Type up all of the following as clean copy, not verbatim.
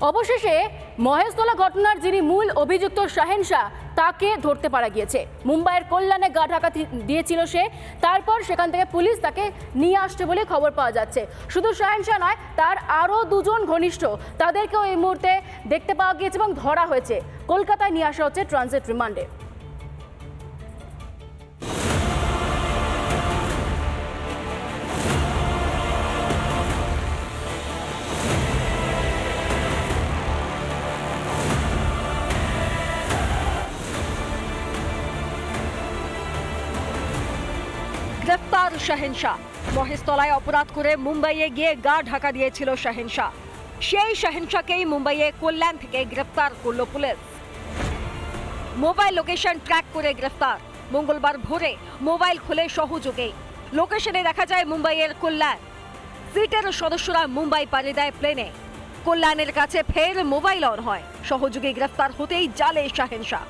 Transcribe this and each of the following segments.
অবশেষে মহেশতলা ঘটনার যিনি মূল অভিযুক্ত শাহেন শাহ তাকে ধরতে পারা গিয়েছে। মুম্বাইয়ের কল্যাণে গা ঢাকা দিয়েছিল সে, তারপর সেখান থেকে পুলিশ তাকে নিয়ে আসছে বলে খবর পাওয়া যাচ্ছে। শুধু শাহেন শাহ নয়, তার আরও দুজন ঘনিষ্ঠ তাদেরকেও এই মুহূর্তে দেখতে পাওয়া গিয়েছে এবং ধরা হয়েছে। কলকাতায় নিয়ে আসা হচ্ছে ট্রানজিট রিমান্ডে। গ্রেফতার শাহেন শাহ। মহেশতলায় অপরাধ করে মুম্বাইয়ে গিয়ে গা ঢাকা দিয়েছিল শাহেন শাহ। সেই শাহেন শাহকেই মুম্বাইয়ে কল্যাণ থেকে গ্রেফতার করল পুলিশ। মোবাইল লোকেশন ট্র্যাক করে গ্রেফতার। মঙ্গলবার ভোরে মোবাইল খুলে সহযোগে লোকেশনে দেখা যায় মুম্বাইয়ের কল্যাণ। সিটের সদস্যরা মুম্বাই পাড়ি দেয় প্লেনে। কল্যাণের কাছে ফের মোবাইল অন হয়। সহযোগী গ্রেফতার হতেই জালে শাহেন শাহ।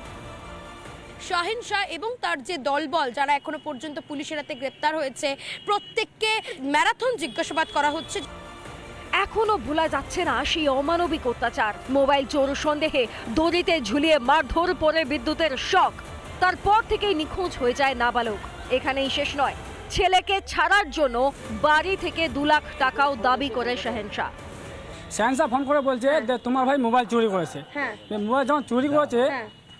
শাহেন শাহ এবং তার যে দলবল যারা এখনো পর্যন্ত পুলিশের হাতে গ্রেপ্তার হয়েছে, প্রত্যেককে ম্যারাথন জিজ্ঞাসাবাদ করা হচ্ছে। এখনো ভোলা যাচ্ছে না সেই অমানবিক অত্যাচার। মোবাইল চোর সন্দেহে দড়িতে ঝুলিয়ে মারধর পরে বিদ্যুতের শক। তারপর থেকেই নিখোঁজ হয়ে যায় নাবালক। এখানেই শেষ নয়, ছেলেকে ছাড়ার জন্য বাড়ি থেকে 2 লাখ টাকাও দাবি করে শাহেন শাহ। শাহেন শাহ ফোন করে বলছে যে তোমার ভাই মোবাইল চুরি করেছে। মোবাইল যখন চুরি করেছে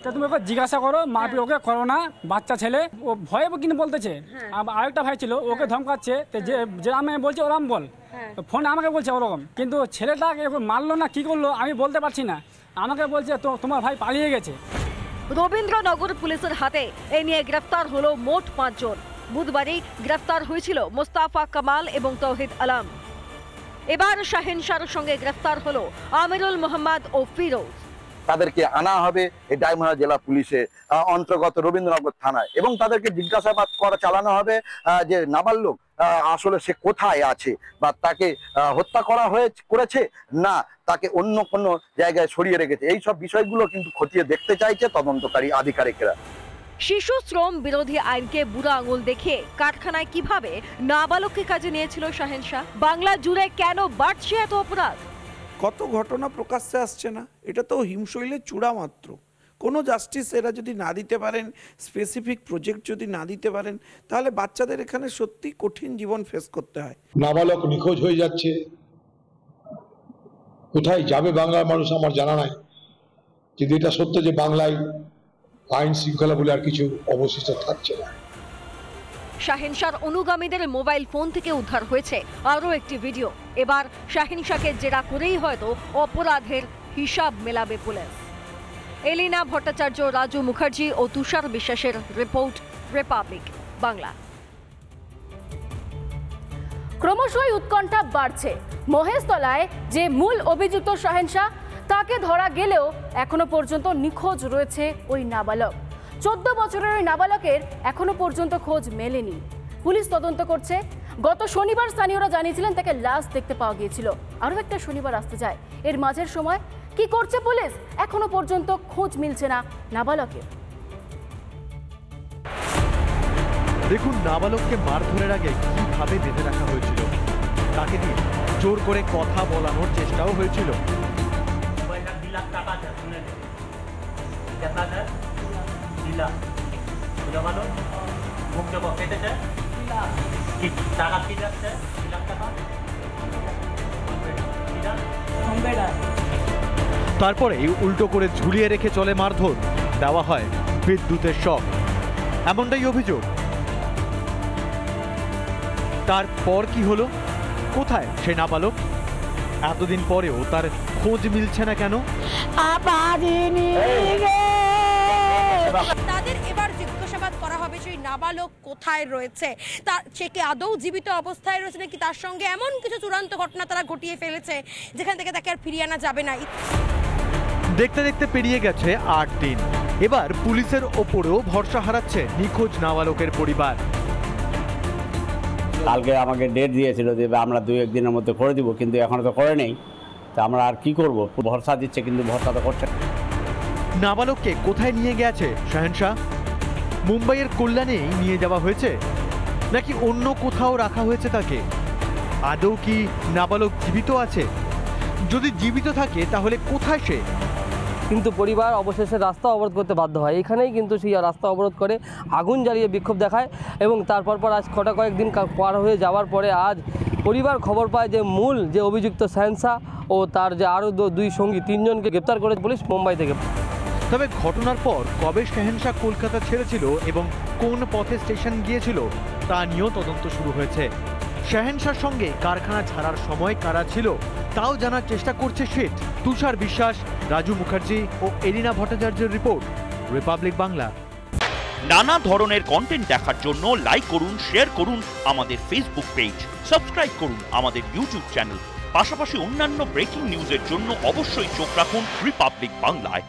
তা তুমি ওকে জিজ্ঞাসা করো, মারপিট ওকে করো না, বাচ্চা ছেলে। ও ভয়ে কিন্তু বলতেছে। আরেকটা ভাই ছিল, ওকে ধমকাচ্ছে যে আমি বলছি ওরকম বল, ফোন আমাকে বলছে ওরকম। কিন্তু ছেলেটাকে মারলো না কি করলো আমি বলতে পারছি না। আমাকে বলছে তোমার ভাই পালিয়ে গেছে। রবীন্দ্রনগর পুলিশের হাতে এ নিয়ে গ্রেফতার হলো মোট 5 জন। বুধবারই গ্রেফতার হয়েছিল মোস্তাফা কামাল এবং তৌহিদ আলম। এবার শাহেন শাহর সঙ্গে গ্রেফতার হলো আমিরুল মোহাম্মদ ও ফিরোজ। তাদেরকে আনা হবে এই ডায়মন্ড জেলা পুলিশের অন্তর্গত রবীন্দ্রনগর থানায় এবং তাদেরকে জিজ্ঞাসাবাদ চালানো হবে যে নাবালক আসলে সে কোথায় আছে, বা তাকে হত্যা করেছে না তাকে অন্য কোনো জায়গায় সরিয়ে রেখেছে। এই সব বিষয়গুলো কিন্তু খতিয়ে দেখতে চাইছে তদন্তকারী আধিকারিকেরা। শিশু শ্রম বিরোধী আইনকে বুড়ো আঙুল দেখিয়ে কারখানায় কিভাবে নাবালককে কাজে নিয়েছিল শাহেন শাহ? বাংলা জুড়ে কেন বাড়ছে এত অপরাধ? কত ঘটনা প্রকাশ্যে আসছে না? এটা তো হিমশৈলের চূড়া মাত্র। কোনো জাস্টিস এরা যদি না দিতে পারেন, স্পেসিফিক প্রজেক্ট যদি না দিতে পারেন, তাহলে বাচ্চাদের এখানে সত্যি কঠিন জীবন ফেস করতে হয়। নাবালক নিখোঁজ হয়ে যাচ্ছে, কোথায় যাবে বাংলার মানুষ আমার জানা নাই। কিন্তু এটা সত্য যে বাংলায় আইন শৃঙ্খলা বলে আর কিছু অবশিষ্ট থাকছে না। শাহেন শাহর অনুগামীদের মোবাইল ফোন থেকে উদ্ধার হয়েছে আরও একটি ভিডিও। এবার শাহেন শাহকে জেরা করেই হয়তো অপরাধের হিসাব মেলাবে পুলিশ। এলিনা ভট্টাচার্য, রাজু মুখার্জি ও তুষার বিশ্বাসের রিপোর্ট, রিপাবলিক বাংলা। ক্রমশই উৎকণ্ঠা বাড়ছে। মহেশতলায় যে মূল অভিযুক্ত শাহেন শাহ তাকে ধরা গেলেও এখনো পর্যন্ত নিখোঁজ রয়েছে ওই নাবালক। 14 বছরের ওই নাবালকের এখনো পর্যন্ত খোঁজ মেলেনি। পুলিশ তদন্ত করছে। গত শনিবার স্থানীয়রা জানিয়েছিলেন তাকে লাশ দেখতে পাওয়া গিয়েছিল। আরও একটা শনিবার আসতে যায়। এর মাঝের সময় কি করছে পুলিশ? এখনো পর্যন্ত খোঁজ মিলছে না নাবালকের। দেখুন, নাবালককে মারধরের আগে কিভাবে বেঁধে রাখা হয়েছিল। তাকে দিয়ে জোর করে কথা বলানোর চেষ্টাও হয়েছিল। তারপরে উল্টো করে ঝুলিয়ে রেখে চলে মারধর, দেওয়া হয় বিদ্যুতের শক, এমনটাই অভিযোগ। তারপর কি হলো? কোথায় সে নাবালক? এতদিন পরেও তার খোঁজ মিলছে না কেন? তাদের এবার জিজ্ঞাসাবাদ করা হবে সেই নাবালক কোথায় রয়েছে, সে কি আদৌ জীবিত অবস্থায় রয়েছে নাকি তার সঙ্গে এমন কিছু চূড়ান্ত ঘটনা তারা ঘটিয়ে ফেলেছে যেখান থেকে তাকে আর ফিরিয়ে আনা যাবে না। দেখতে দেখতে পেরিয়ে গেছে 8 দিন। এবার পুলিশের ওপরেও ভরসা হারাচ্ছে নিখোঁজ নাবালকের পরিবার। কালকে আমাকে ডেট দিয়েছিল যে আমরা 2-1 দিনের মধ্যে করে দিব, কিন্তু এখনো তো করে নেই। তা আমরা আর কি করব? ভরসা দিচ্ছে কিন্তু ভরসা তো করছে। নাবালককে কোথায় নিয়ে গেছে শাহেন শাহ? মুম্বাইয়ের কল্যাণেই নিয়ে যাওয়া হয়েছে নাকি অন্য কোথাও রাখা হয়েছে তাকে? আদৌ কি নাবালক জীবিত আছে? যদি জীবিত থাকে তাহলে কোথায় সে? কিন্তু পরিবার অবশেষে রাস্তা অবরোধ করতে বাধ্য হয়। এখানেই কিন্তু সেই রাস্তা অবরোধ করে আগুন জ্বালিয়ে বিক্ষোভ দেখায় এবং তারপর আজ কয়েকদিন পার হয়ে যাওয়ার পরে আজ পরিবার খবর পায় যে মূল যে অভিযুক্ত শাহেনশা ও তার যে আরও দুই সঙ্গী 3 জনকে গ্রেপ্তার করে পুলিশ মুম্বাই থেকে। তবে ঘটনার পর কবে শাহেনশা কলকাতা ছেড়েছিল এবং কোন পথে স্টেশন গিয়েছিল তা নিয়েও তদন্ত শুরু হয়েছে। শাহেনশার সঙ্গে কারখানা ছাড়ার সময় কারা ছিল তাও জানার চেষ্টা করছে সেট। তুষার বিশ্বাস, রাজু মুখার্জি ও এলিনা ভট্টাচার্যের রিপোর্ট, রিপাবলিক বাংলা। নানা ধরনের কন্টেন্ট দেখার জন্য লাইক করুন, শেয়ার করুন আমাদের ফেসবুক পেজ, সাবস্ক্রাইব করুন আমাদের ইউটিউব চ্যানেল। পাশাপাশি অন্যান্য ব্রেকিং নিউজের জন্য অবশ্যই চোখ রাখুন রিপাবলিক বাংলায়।